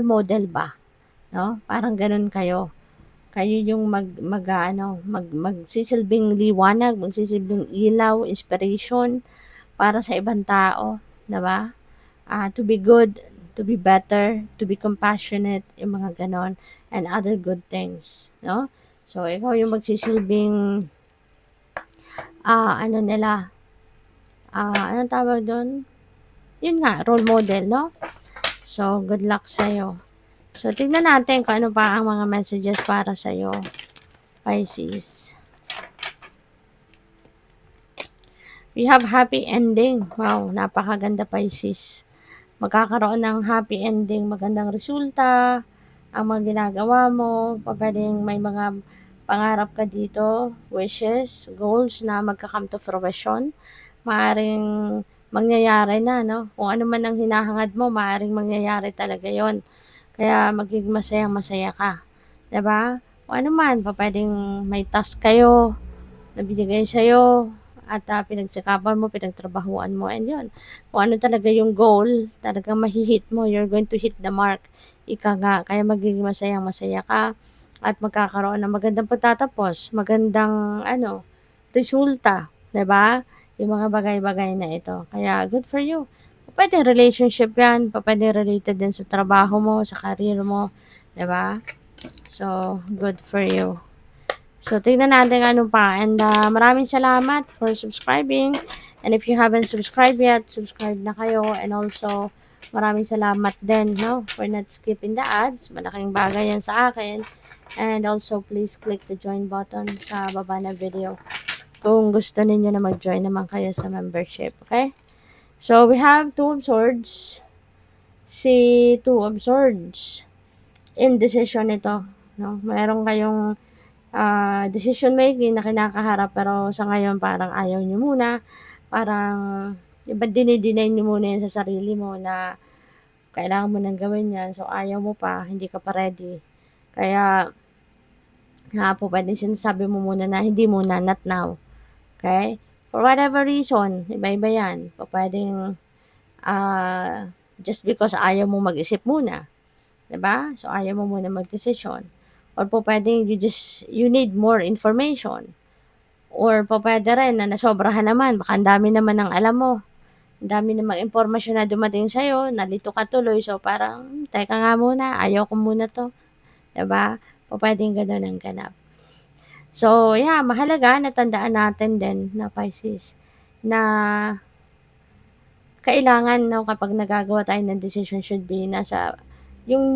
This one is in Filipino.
model ba, no? Parang gano'n kayo. Kayo yung magsisilbing liwanag, magsisilbing ilaw, inspiration para sa ibang tao, 'di ba? To be good, to be better, to be compassionate, yung mga gano'n, and other good things, no? So, ikaw yung magsisilbing, ano nila, anong tawag do'n? Yun nga, role model, no? So, good luck sa'yo. So, tignan natin kung ano pa ang mga messages para sa'yo, Pisces. We have happy ending. Wow, napakaganda, Pisces. Magkakaroon ng happy ending, magandang resulta, ang mga ginagawa mo, pwedeng may mga pangarap ka dito, wishes, goals na magka-come to fruition, maaring mangyayari na, no? Kung ano man ang hinahangad mo, maaring mangyayari talaga yon. Kaya magiging masayang-masaya ka, 'di ba? Kung ano man, pwedeng may task kayo na binigay sa'yo at pinagsikapan mo, pinagtrabahuan mo, and yun. Kung ano talaga yung goal, talagang mahihit mo, you're going to hit the mark. Ika nga, kaya magiging masayang-masaya ka at magkakaroon ng magandang pagtatapos, magandang resulta, 'di ba? Yung mga bagay-bagay na ito. Kaya good for you. Pwede relationship 'yan, pwede related din sa trabaho mo, sa career mo, 'di ba? So, good for you. So, tignan natin ano pa. And maraming salamat for subscribing. And if you haven't subscribed yet, subscribe na kayo. And also, maraming salamat din, no, for not skipping the ads. Malaking bagay yan sa akin. And also, please click the join button sa baba na video kung gusto ninyo na mag-join naman kayo sa membership. Okay? So, we have Two of Swords. Si Two of Swords. Indecision ito. No? Mayroon kayong decision making na kinakaharap, pero sa ngayon parang ayaw nyo muna, parang dinideny nyo muna yan sa sarili mo na kailangan mo nang gawin yan, so ayaw mo pa, hindi ka pa ready. Kaya po pwede sinasabi mo muna na hindi muna, not now. Okay? For whatever reason, iba-iba yan. Pwedeng just because ayaw mo mag-isip muna. 'Di ba? So, ayaw mo muna mag-desisyon. Or pwedeng you need more information. Or pwede rin na nasobrahan naman, baka ang dami naman ng alam mo. Ang dami namang impormasyon na dumating sa'yo, nalito ka tuloy. So, parang, teka nga muna, ayaw ko muna to. 'Di ba? Pwedeng gano'n ang ganap. So, yeah, mahalaga na tandaan natin din na Pisces, na kailangan, no, kapag nagagawa tayo ng decision should be nasa yung